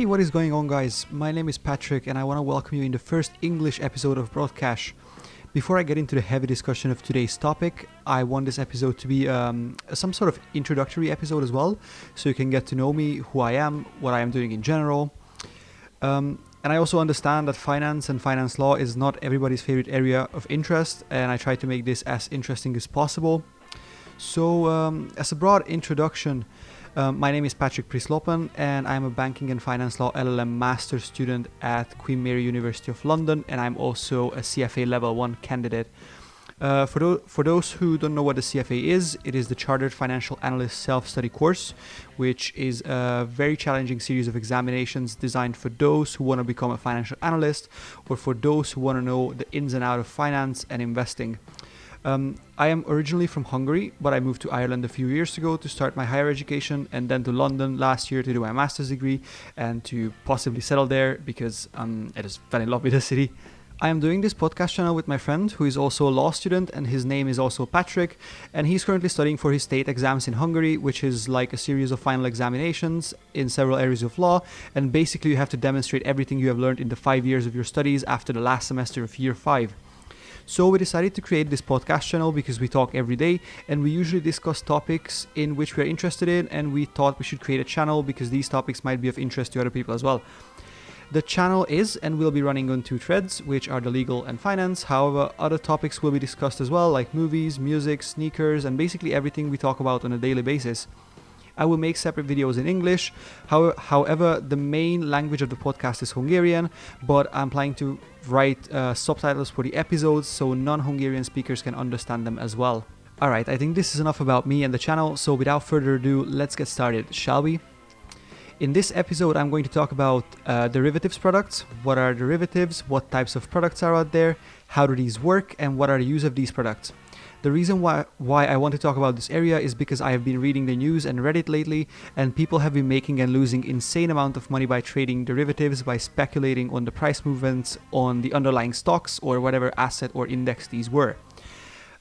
what is going on, guys? My name is Patrik and I want to welcome you in the first English episode of broadCash. Before I get into the heavy discussion of today's topic, I want this episode to be some sort of introductory episode as well, so you can get to know me, who I am, what I am doing in general. And I also understand that finance and finance law is not everybody's favorite area of interest, and I try to make this as interesting as possible. So, as a broad introduction, my name is Patrik Prislopan and I'm a banking and finance law LLM master's student at Queen Mary University of London, and I'm also a CFA level 1 candidate. For those who don't know what the CFA is, it is the Chartered Financial Analyst Self-Study course, which is a very challenging series of examinations designed for those who want to become a financial analyst or for those who want to know the ins and outs of finance and investing. I am originally from Hungary, but I moved to Ireland a few years ago to start my higher education, and then to London last year to do my master's degree and to possibly settle there because I just fell in love with the city. I am doing this podcast channel with my friend who is also a law student, and his name is also Patrik, and he's currently studying for his state exams in Hungary, which is like a series of final examinations in several areas of law, and basically you have to demonstrate everything you have learned in the 5 years of your studies after the last semester of year 5. So we decided to create this podcast channel because we talk every day and we usually discuss topics in which we are interested in, and we thought we should create a channel because these topics might be of interest to other people as well. The channel is and will be running on 2 threads, which are the legal and finance. However, other topics will be discussed as well, like movies, music, sneakers, and basically everything we talk about on a daily basis. I will make separate videos in English. However, the main language of the podcast is Hungarian, but I'm planning to write subtitles for the episodes so non-Hungarian speakers can understand them as well. Alright, I think this is enough about me and the channel, so without further ado, let's get started, shall we? In this episode, I'm going to talk about derivatives products. What are derivatives? What types of products are out there? How do these work? And what are the use of these products? The reason why I want to talk about this area is because I have been reading the news and Reddit lately, and people have been making and losing insane amount of money by trading derivatives, by speculating on the price movements on the underlying stocks or whatever asset or index these were.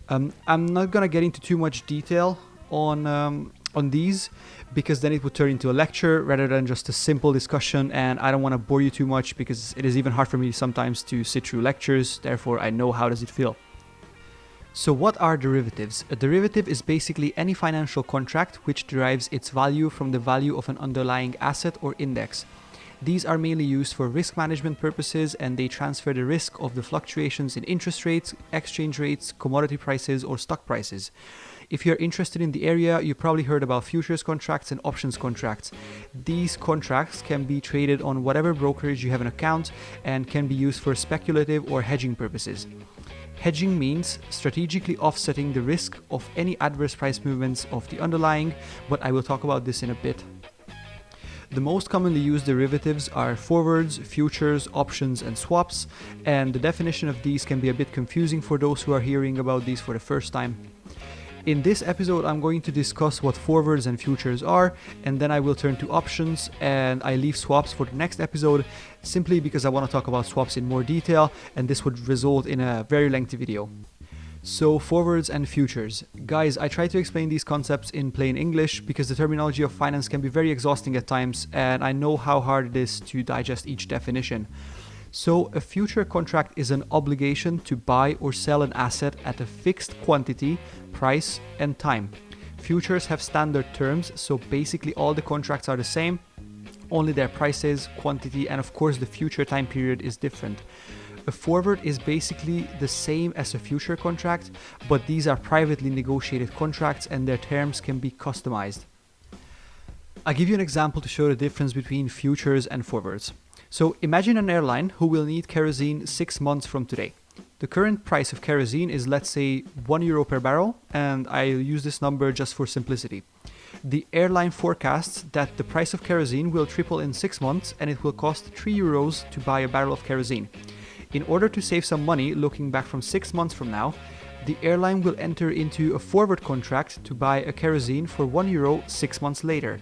I'm not gonna get into too much detail on these because then it would turn into a lecture rather than just a simple discussion, and I don't want to bore you too much because it is even hard for me sometimes to sit through lectures. Therefore, I know how does it feel. So what are derivatives? A derivative is basically any financial contract which derives its value from the value of an underlying asset or index. These are mainly used for risk management purposes, and they transfer the risk of the fluctuations in interest rates, exchange rates, commodity prices, or stock prices. If you're interested in the area, you probably heard about futures contracts and options contracts. These contracts can be traded on whatever brokerage you have an account and can be used for speculative or hedging purposes. Hedging means strategically offsetting the risk of any adverse price movements of the underlying, but I will talk about this in a bit. The most commonly used derivatives are forwards, futures, options, and swaps, and the definition of these can be a bit confusing for those who are hearing about these for the first time. In this episode, I'm going to discuss what forwards and futures are, and then I will turn to options, and I leave swaps for the next episode simply because I want to talk about swaps in more detail, and this would result in a very lengthy video. So forwards and futures. Guys, I try to explain these concepts in plain English because the terminology of finance can be very exhausting at times, and I know how hard it is to digest each definition. So a future contract is an obligation to buy or sell an asset at a fixed quantity, price, and time. Futures have standard terms, so basically all the contracts are the same, only their prices, quantity, and of course the future time period is different. A forward is basically the same as a future contract, but these are privately negotiated contracts and their terms can be customized. I'll give you an example to show the difference between futures and forwards. So imagine an airline who will need kerosene 6 months from today. The current price of kerosene is, let's say, €1 per barrel, and I'll use this number just for simplicity. The airline forecasts that the price of kerosene will triple in 6 months and it will cost €3 to buy a barrel of kerosene. In order to save some money looking back from 6 months from now, the airline will enter into a forward contract to buy a kerosene for €1 6 months later.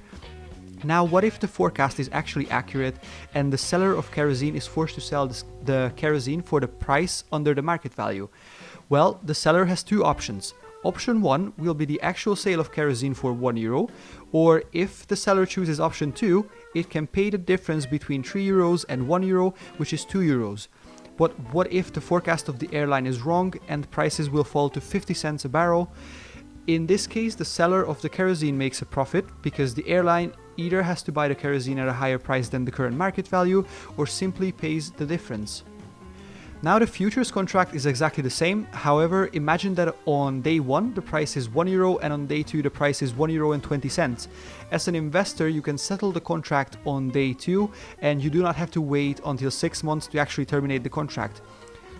Now, what if the forecast is actually accurate and the seller of kerosene is forced to sell the kerosene for the price under the market value? Well, the seller has 2 options. Option 1 will be the actual sale of kerosene for €1, or if the seller chooses option 2, it can pay the difference between €3 and €1, which is €2. But what if the forecast of the airline is wrong and prices will fall to 50 cents a barrel? In this case, the seller of the kerosene makes a profit because the airline either has to buy the kerosene at a higher price than the current market value or simply pays the difference. Now the futures contract is exactly the same. However, imagine that on day 1 the price is €1 and on day 2 the price is €1.20. As an investor, you can settle the contract on day 2 and you do not have to wait until 6 months to actually terminate the contract.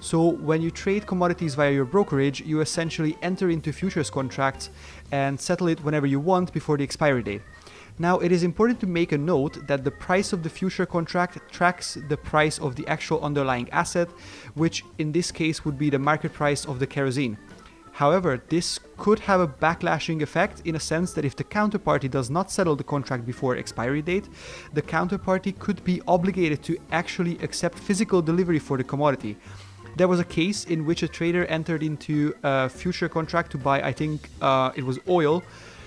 So when you trade commodities via your brokerage, you essentially enter into futures contracts and settle it whenever you want before the expiry date. Now, it is important to make a note that the price of the future contract tracks the price of the actual underlying asset, which in this case would be the market price of the kerosene. However, this could have a backlashing effect in a sense that if the counterparty does not settle the contract before expiry date, the counterparty could be obligated to actually accept physical delivery for the commodity. There was a case in which a trader entered into a future contract to buy, I think it was oil.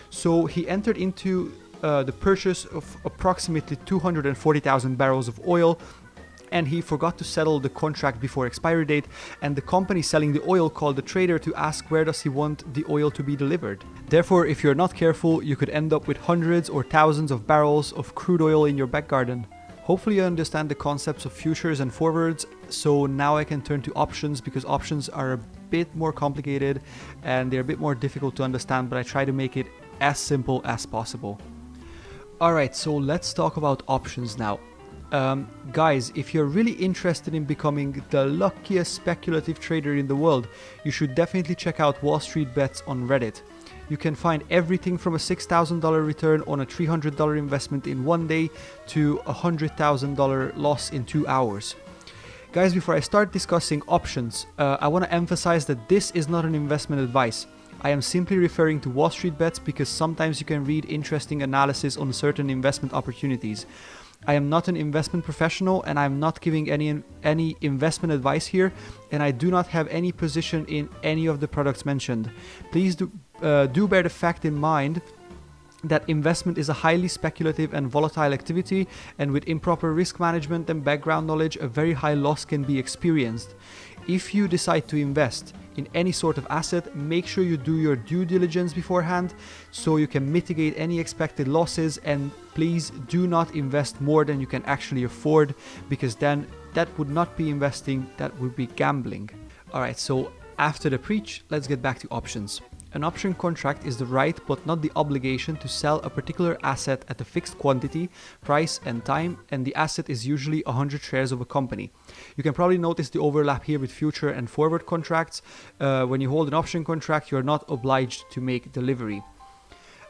So he entered into the purchase of approximately 240,000 barrels of oil, and he forgot to settle the contract before expiry date, and the company selling the oil called the trader to ask where does he want the oil to be delivered. Therefore, if you're not careful, you could end up with hundreds or thousands of barrels of crude oil in your back garden. Hopefully you understand the concepts of futures and forwards, so now I can turn to options because options are a bit more complicated and they're a bit more difficult to understand, but I try to make it as simple as possible. Alright, so let's talk about options now. Guys, if you're really interested in becoming the luckiest speculative trader in the world, you should definitely check out Wall Street Bets on Reddit. You can find everything from a $6,000 return on a $300 investment in one day to a $100,000 loss in 2 hours. Guys, before I start discussing options, I want to emphasize that this is not an investment advice. I am simply referring to Wall Street Bets because sometimes you can read interesting analysis on certain investment opportunities. I am not an investment professional and I am not giving any investment advice here, and I do not have any position in any of the products mentioned. Please do bear the fact in mind that investment is a highly speculative and volatile activity, and with improper risk management and background knowledge, a very high loss can be experienced. If you decide to invest in any sort of asset, make sure you do your due diligence beforehand so you can mitigate any expected losses, and please do not invest more than you can actually afford, because then that would not be investing, that would be gambling. Alright, so after the preach, let's get back to options. An option contract is the right but not the obligation to sell a particular asset at a fixed quantity, price and time, and the asset is usually 100 shares of a company. You can probably notice the overlap here with future and forward contracts. When you hold an option contract, you're not obliged to make delivery.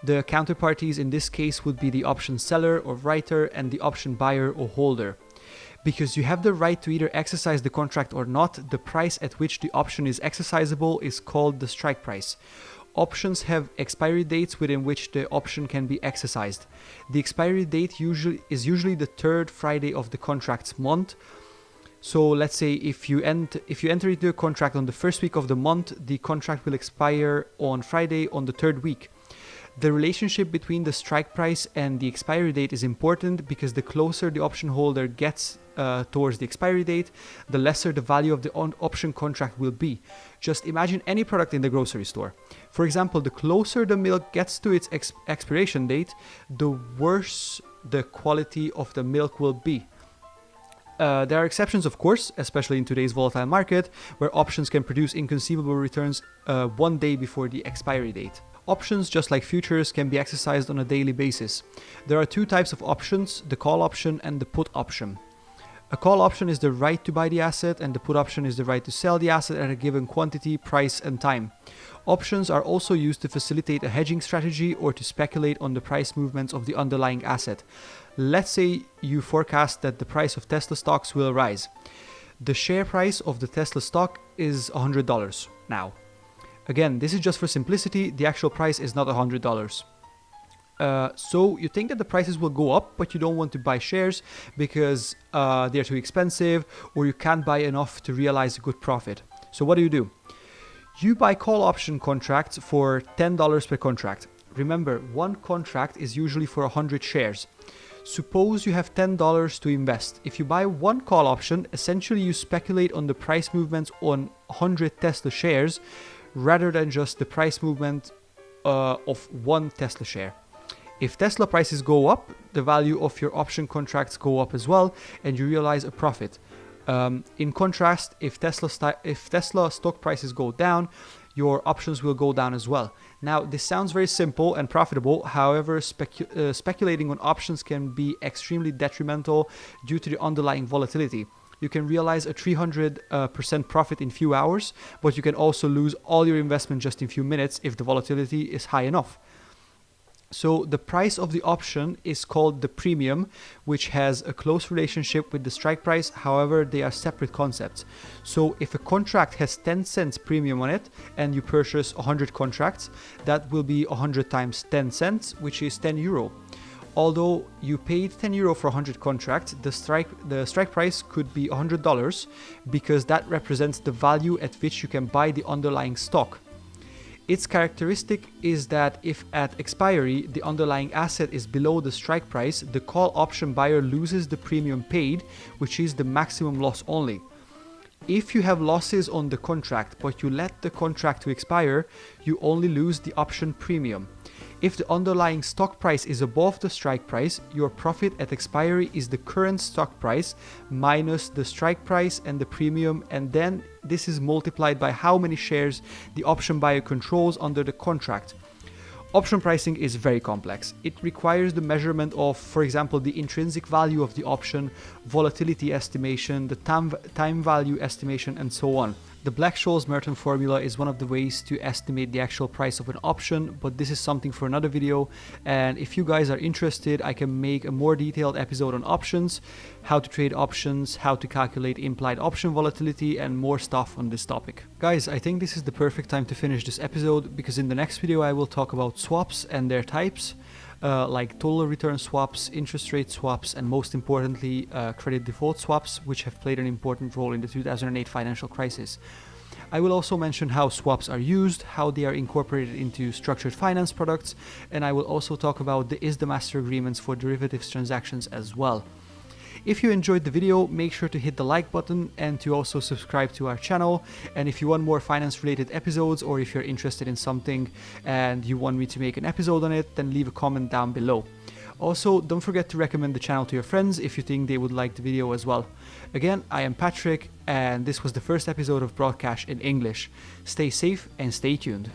The counterparties in this case would be the option seller or writer and the option buyer or holder. Because you have the right to either exercise the contract or not, the price at which the option is exercisable is called the strike price. Options have expiry dates within which the option can be exercised. The expiry date is usually the third Friday of the contract's month. So let's say if you enter into a contract on the first week of the month, the contract will expire on Friday on the third week. The relationship between the strike price and the expiry date is important because the closer the option holder gets towards the expiry date, the lesser the value of the option contract will be. Just imagine any product in the grocery store. For example, the closer the milk gets to its expiration date, the worse the quality of the milk will be. There are exceptions, of course, especially in today's volatile market, where options can produce inconceivable returns one day before the expiry date. Options, just like futures, can be exercised on a daily basis. There are two types of options, the call option and the put option. A call option is the right to buy the asset, and the put option is the right to sell the asset at a given quantity, price, and time. Options are also used to facilitate a hedging strategy or to speculate on the price movements of the underlying asset. Let's say you forecast that the price of Tesla stocks will rise. The share price of the Tesla stock is $100 now. Again, this is just for simplicity, the actual price is not $100. So you think that the prices will go up, but you don't want to buy shares because they're too expensive or you can't buy enough to realize a good profit. So what do? You buy call option contracts for $10 per contract. Remember, one contract is usually for 100 shares. Suppose you have $10 to invest. If you buy one call option, essentially you speculate on the price movements on 100 Tesla shares rather than just the price movement of one Tesla share. If Tesla prices go up, the value of your option contracts go up as well, and you realize a profit. In contrast, if Tesla stock prices go down, your options will go down as well. Now, this sounds very simple and profitable. However, speculating on options can be extremely detrimental due to the underlying volatility. You can realize a 300% profit in few hours, but you can also lose all your investment just in few minutes if the volatility is high enough. So the price of the option is called the premium, which has a close relationship with the strike price. However, they are separate concepts. So if a contract has 10 cents premium on it and you purchase 100 contracts, that will be 100 times 10 cents, which is 10 euro. Although you paid 10 euro for 100 contracts, the strike price could be $100 because that represents the value at which you can buy the underlying stock. Its characteristic is that if at expiry the underlying asset is below the strike price, the call option buyer loses the premium paid, which is the maximum loss only. If you have losses on the contract but you let the contract to expire, you only lose the option premium. If the underlying stock price is above the strike price, your profit at expiry is the current stock price minus the strike price and the premium, and then this is multiplied by how many shares the option buyer controls under the contract. Option pricing is very complex. It requires the measurement of, for example, the intrinsic value of the option, volatility estimation, the time value estimation, and so on. The Black-Scholes-Merton formula is one of the ways to estimate the actual price of an option, but this is something for another video. And if you guys are interested, I can make a more detailed episode on options, how to trade options, how to calculate implied option volatility, and more stuff on this topic. Guys, I think this is the perfect time to finish this episode, because in the next video I will talk about swaps and their types, like total return swaps, interest rate swaps, and most importantly, credit default swaps, which have played an important role in the 2008 financial crisis. I will also mention how swaps are used, how they are incorporated into structured finance products, and I will also talk about the is-the-master agreements for derivatives transactions as well. If you enjoyed the video, make sure to hit the like button and to also subscribe to our channel. And if you want more finance related episodes, or if you're interested in something and you want me to make an episode on it, then leave a comment down below. Also, don't forget to recommend the channel to your friends if you think they would like the video as well. Again, I am Patrik, and this was the first episode of broadCash in English. Stay safe and stay tuned.